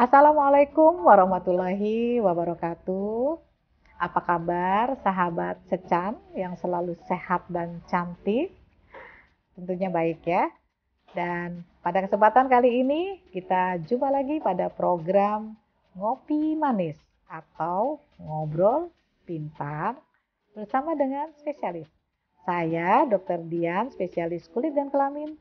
Assalamualaikum warahmatullahi wabarakatuh. Apa kabar sahabat Secan yang selalu sehat dan cantik? Tentunya baik ya. Dan pada kesempatan kali ini kita jumpa lagi pada program Ngopi Manis atau Ngobrol Pintar bersama dengan spesialis. Saya Dr. Dian, spesialis kulit dan kelamin,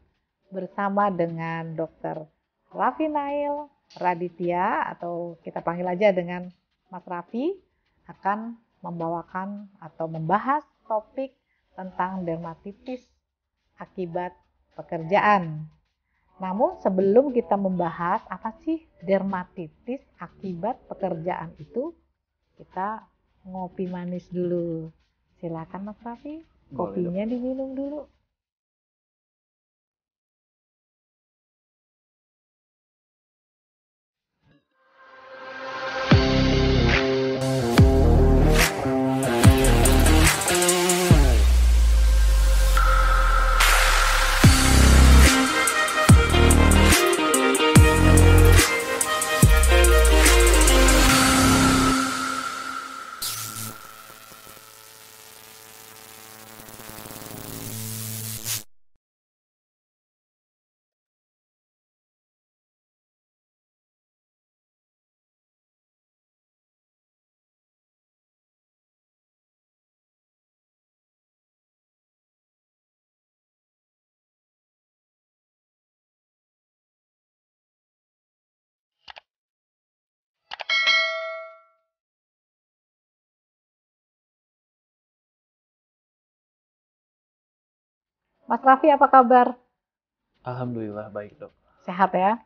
bersama dengan Dr. Raffi Nail Raditya atau kita panggil aja dengan Mas Raffi, akan membawakan atau membahas topik tentang dermatitis akibat pekerjaan. Namun sebelum kita membahas apa sih dermatitis akibat pekerjaan itu, kita ngopi manis dulu. Silakan Mas Raffi, kopinya diminum dulu. Mas Raffi apa kabar? Alhamdulillah baik dok. Sehat ya?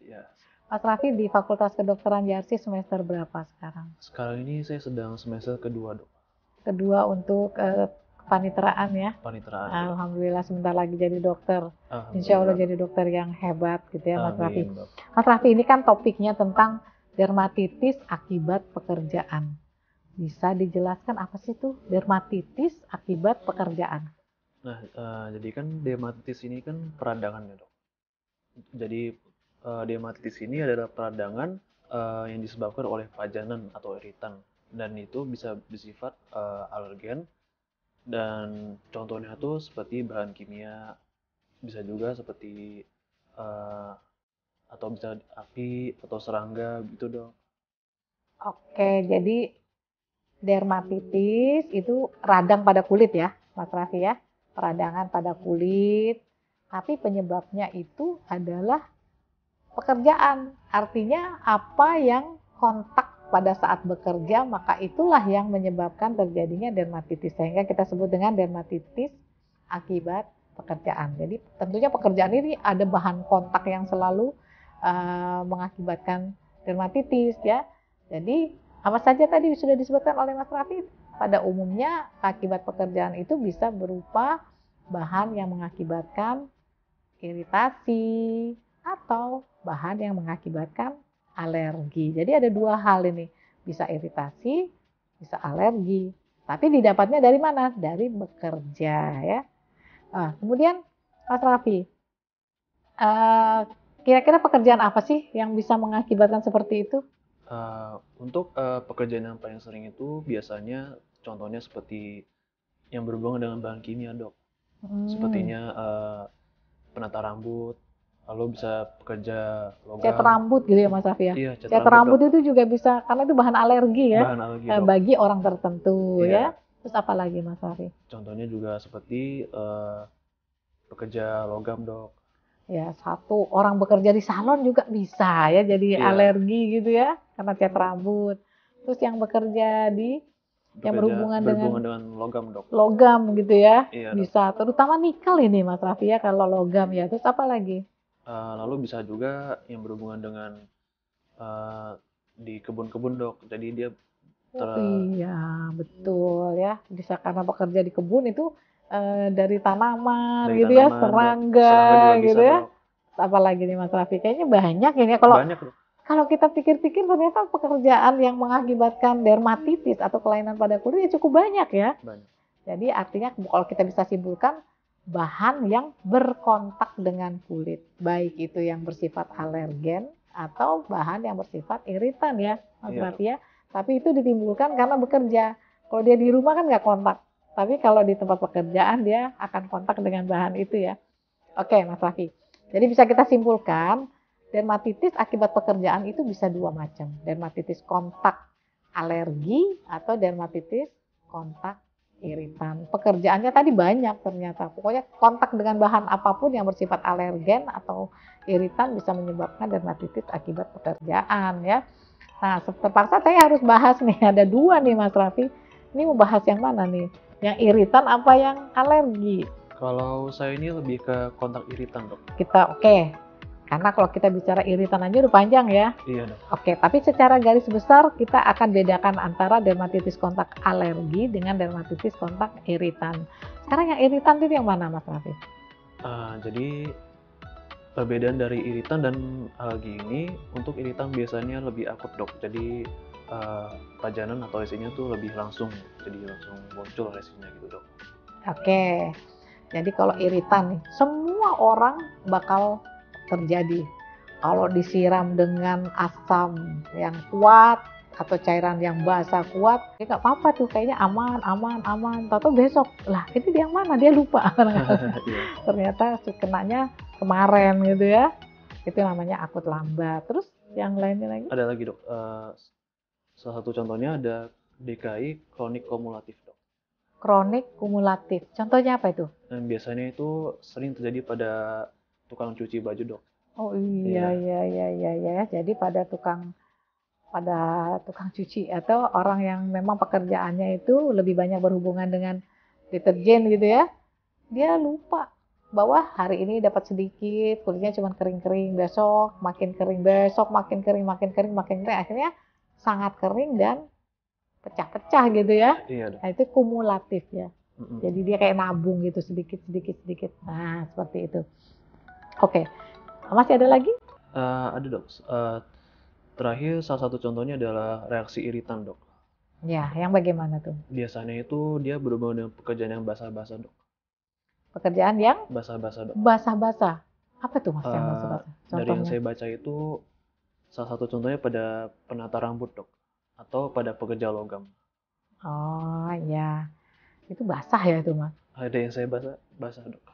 Ya. Mas Raffi di Fakultas Kedokteran Yarsi semester berapa sekarang? Sekarang ini saya sedang semester kedua dok. Kedua untuk kepaniteraan ya? Paniteraan. Alhamdulillah sebentar lagi jadi dokter. Alhamdulillah. Insya Allah jadi dokter yang hebat gitu ya Mas Raffi. Amin, dok. Mas Raffi ini kan topiknya tentang dermatitis akibat pekerjaan. Bisa dijelaskan apa sih itu dermatitis akibat pekerjaan? Nah, jadi kan dermatitis ini kan peradangan ya dok. Jadi dermatitis ini adalah peradangan yang disebabkan oleh pajanan atau iritan, dan itu bisa bersifat alergen, dan contohnya tuh seperti bahan kimia, bisa juga seperti atau bisa api atau serangga gitu dok. Oke, jadi dermatitis itu radang pada kulit ya Mas Raffi ya? Peradangan pada kulit, tapi penyebabnya itu adalah pekerjaan. Artinya apa yang kontak pada saat bekerja, maka itulah yang menyebabkan terjadinya dermatitis. Sehingga kita sebut dengan dermatitis akibat pekerjaan. Jadi tentunya pekerjaan ini ada bahan kontak yang selalu mengakibatkan dermatitis ya. Jadi apa saja tadi sudah disebutkan oleh Mas Raffi, pada umumnya akibat pekerjaan itu bisa berupa bahan yang mengakibatkan iritasi atau bahan yang mengakibatkan alergi. Jadi ada dua hal ini, bisa iritasi, bisa alergi. Tapi didapatnya dari mana? Dari bekerja ya. Nah, kemudian Mas Raffi, kira-kira pekerjaan apa sih yang bisa mengakibatkan seperti itu? Untuk pekerjaan yang paling sering itu biasanya contohnya seperti yang berhubungan dengan bahan kimia dok. Sepertinya penata rambut, lalu bisa pekerja logam. Cat rambut gitu ya Mas Raffi ya? Iya, cat rambut itu juga bisa, karena itu bahan alergi ya, bahan alergi, dok. Bagi orang tertentu Iya. ya. Terus apa lagi Mas Raffi? Contohnya juga seperti pekerja logam dok. Ya, satu orang bekerja di salon juga bisa ya jadi Iya. alergi gitu ya, karena cat rambut. Terus yang bekerja di yang berhubungan dengan logam dok. Logam gitu ya, Iya, bisa. Terutama nikel ini Mas Raffi ya kalau logam ya. Terus apa lagi? Lalu bisa juga yang berhubungan dengan di kebun-kebun dok. Jadi dia Iya betul ya, bisa karena bekerja di kebun itu dari tanaman dari gitu ya, tanaman, serangga juga gitu bisa, ya. dok. Apalagi nih Mas Raffi, kayaknya banyak ini ya. Banyak dok. Kalau kita pikir-pikir ternyata pekerjaan yang mengakibatkan dermatitis atau kelainan pada kulit ya cukup banyak ya. Banyak. Jadi artinya kalau kita bisa simpulkan, bahan yang berkontak dengan kulit, baik itu yang bersifat alergen atau bahan yang bersifat iritan ya, Mas Iya, Raffi ya. Tapi itu ditimbulkan karena bekerja. Kalau dia di rumah kan nggak kontak. Tapi kalau di tempat pekerjaan dia akan kontak dengan bahan itu ya. Oke, Mas Raffi. Jadi bisa kita simpulkan, dermatitis akibat pekerjaan itu bisa dua macam. Dermatitis kontak alergi atau dermatitis kontak iritan. Pekerjaannya tadi banyak ternyata. Pokoknya kontak dengan bahan apapun yang bersifat alergen atau iritan bisa menyebabkan dermatitis akibat pekerjaan ya. Nah, terpaksa saya harus bahas nih, ada dua nih Mas Raffi. Ini mau bahas yang mana nih? Yang iritan apa yang alergi? kalau saya ini lebih ke kontak iritan dok. Oke. Karena kalau kita bicara iritan aja udah panjang ya. Iya dok. Oke, tapi secara garis besar kita akan bedakan antara dermatitis kontak alergi dengan dermatitis kontak iritan. Sekarang yang iritan itu yang mana Mas Raffi? Jadi perbedaan dari iritan dan alergi ini, untuk iritan biasanya lebih akut dok. Jadi pajanan atau lesinya tuh lebih langsung, jadi langsung muncul lesinya gitu dok. Oke, jadi kalau iritan nih, semua orang bakal terjadi. Kalau disiram dengan asam yang kuat atau cairan yang basah kuat, ya nggak apa-apa tuh, kayaknya aman, aman, aman. Tahu besok, lah ini dia yang mana? Dia lupa. Iya. Ternyata kenanya kemarin gitu ya. Itu namanya akut lambat. Terus yang lainnya lagi? Ada lagi dok. Salah satu contohnya ada DKI kronik kumulatif dok. Kronik kumulatif. Contohnya apa itu? Dan biasanya itu sering terjadi pada tukang cuci baju dok. Oh Iya. iya. Jadi pada tukang cuci atau orang yang memang pekerjaannya itu lebih banyak berhubungan dengan deterjen gitu ya, dia lupa bahwa hari ini dapat sedikit, kulitnya cuma kering-kering, besok makin kering, besok makin kering, akhirnya sangat kering dan pecah-pecah gitu ya. Iya dok. Nah, itu kumulatif ya. Mm-mm. Jadi dia kayak nabung gitu sedikit. Nah, seperti itu. Oke. Masih ada lagi? Ada dok. Terakhir salah satu contohnya adalah reaksi iritan dok. Ya, yang bagaimana tuh? Biasanya itu dia berhubungan dengan pekerjaan yang basah-basah dok. Pekerjaan yang Basah-basah dok. basah-basah. Apa tuh Mas yang Eh, basah-basah? dari yang Contohnya. saya baca itu salah satu contohnya pada penata rambut dok, atau pada pekerja logam. Oh ya, itu basah ya itu Mas. Ada yang saya basah dok.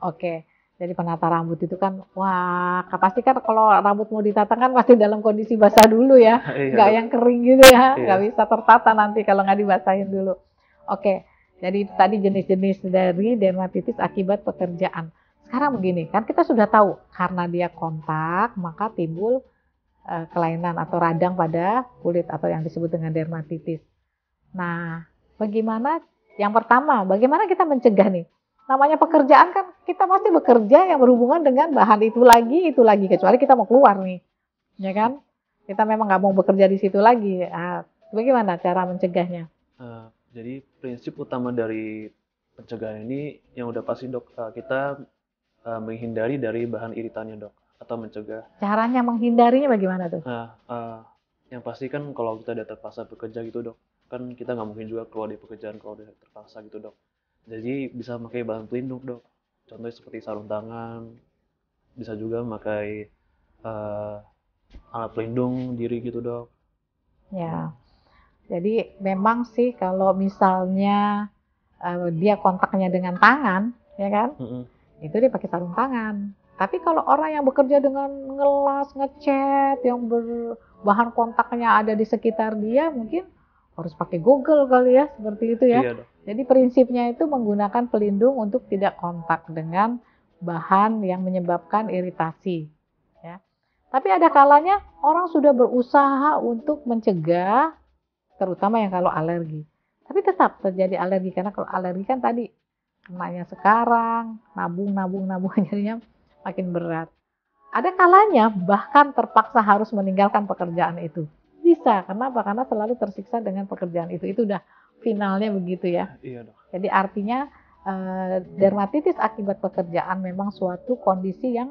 Oke, jadi penata rambut itu kan, wah, pasti kan kalau rambut mau ditata kan pasti dalam kondisi basah dulu ya, Iya nggak dok. yang kering gitu ya, nggak Iya. bisa tertata nanti kalau nggak dibasahin dulu. Oke, jadi tadi jenis-jenis dari dermatitis akibat pekerjaan. Sekarang begini, kan kita sudah tahu karena dia kontak maka timbul kelainan atau radang pada kulit atau yang disebut dengan dermatitis. Nah, bagaimana? Yang pertama, bagaimana kita mencegah nih? Namanya pekerjaan kan kita pasti bekerja yang berhubungan dengan bahan itu lagi, kecuali kita mau keluar nih, ya kan? Kita memang nggak mau bekerja di situ lagi. Nah, bagaimana cara mencegahnya? Jadi prinsip utama dari pencegahan ini yang udah pasti dok, kita menghindari dari bahan iritannya dok, atau mencegah. Caranya menghindarinya bagaimana tuh? Nah, yang pasti kan kalau kita udah terpaksa bekerja gitu dok, kan kita nggak mungkin juga keluar dari pekerjaan kalau udah terpaksa gitu dok. Jadi bisa pakai bahan pelindung dok. Contohnya seperti sarung tangan, bisa juga memakai alat pelindung diri gitu dok. Ya, jadi memang sih kalau misalnya dia kontaknya dengan tangan, ya kan? Mm-mm. Itu dia pakai sarung tangan. Tapi kalau orang yang bekerja dengan ngelas, ngecat, yang berbahan kontaknya ada di sekitar dia, mungkin harus pakai Google kali ya, seperti itu ya. Iya dok. Jadi prinsipnya itu menggunakan pelindung untuk tidak kontak dengan bahan yang menyebabkan iritasi. Ya. Tapi ada kalanya orang sudah berusaha untuk mencegah, terutama yang kalau alergi. Tapi tetap terjadi alergi, karena kalau alergi kan tadi kenanya sekarang, nabung, jadinya makin berat. Ada kalanya bahkan terpaksa harus meninggalkan pekerjaan itu. Bisa, kenapa? Karena selalu tersiksa dengan pekerjaan itu. Itu udah finalnya begitu ya. Iya dok. Jadi artinya dermatitis akibat pekerjaan memang suatu kondisi yang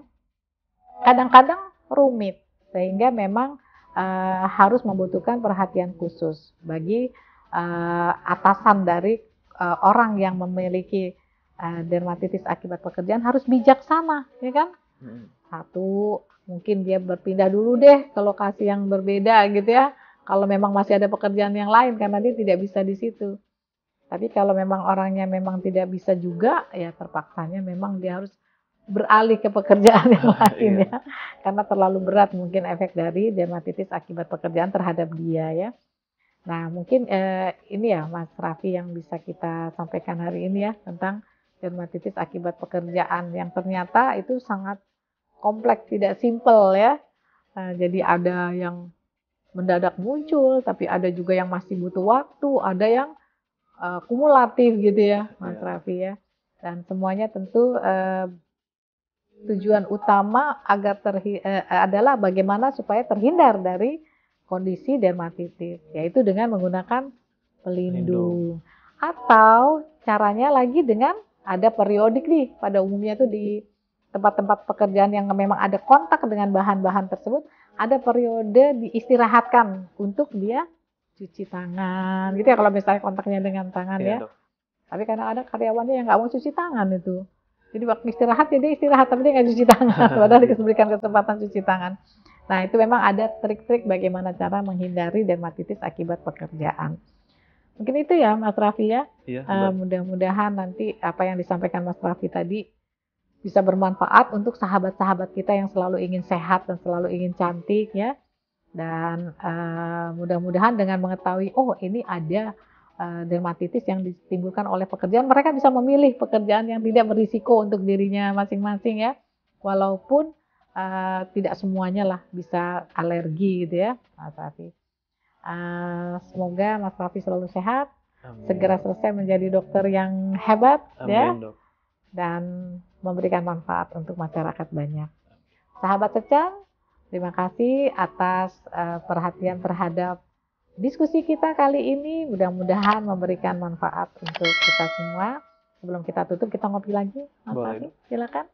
kadang-kadang rumit. Sehingga memang harus membutuhkan perhatian khusus bagi atasan dari orang yang memiliki dermatitis akibat pekerjaan, harus bijaksana, ya kan? Mm-mm. Satu, mungkin dia berpindah dulu deh ke lokasi yang berbeda gitu ya. Kalau memang masih ada pekerjaan yang lain karena dia tidak bisa di situ. Tapi kalau memang orangnya memang tidak bisa juga, ya terpaksanya memang dia harus beralih ke pekerjaan yang lain Iya. ya. Karena terlalu berat mungkin efek dari dermatitis akibat pekerjaan terhadap dia ya. Nah, mungkin ini ya Mas Raffi yang bisa kita sampaikan hari ini ya tentang dermatitis akibat pekerjaan yang ternyata itu sangat kompleks, tidak simpel ya. Jadi ada yang mendadak muncul, tapi ada juga yang masih butuh waktu, ada yang kumulatif gitu ya, Mas Iya. Raffi ya. Dan semuanya tentu tujuan utama adalah bagaimana supaya terhindar dari kondisi dermatitis, yaitu dengan menggunakan pelindung. Atau caranya lagi dengan ada periodik nih, pada umumnya itu di tempat-tempat pekerjaan yang memang ada kontak dengan bahan-bahan tersebut, ada periode diistirahatkan untuk dia cuci tangan, gitu ya kalau misalnya kontaknya dengan tangan Iya, ya. Dok. Tapi kadang-kadang karyawannya yang nggak mau cuci tangan itu. Jadi waktu istirahat ya dia istirahat, tapi dia nggak cuci tangan. Padahal diberikan kesempatan cuci tangan. Nah itu memang ada trik-trik bagaimana cara menghindari dermatitis akibat pekerjaan. Mungkin itu ya Mas Raffi ya. Iya, Mbak. Mudah-mudahan nanti apa yang disampaikan Mas Raffi tadi bisa bermanfaat untuk sahabat-sahabat kita yang selalu ingin sehat dan selalu ingin cantik ya. Dan mudah-mudahan dengan mengetahui, oh ini ada dermatitis yang ditimbulkan oleh pekerjaan, mereka bisa memilih pekerjaan yang tidak berisiko untuk dirinya masing-masing ya. Walaupun tidak semuanya lah bisa alergi gitu ya, Mas Raffi. Semoga Mas Raffi selalu sehat, Amin. segera selesai menjadi dokter yang hebat ya, Amin, Dok. dan memberikan manfaat untuk masyarakat banyak. Sahabat Secan, terima kasih atas perhatian terhadap diskusi kita kali ini. Mudah-mudahan memberikan manfaat untuk kita semua. Sebelum kita tutup, kita ngopi lagi. Mas Boleh, Raffi, Dok. silakan.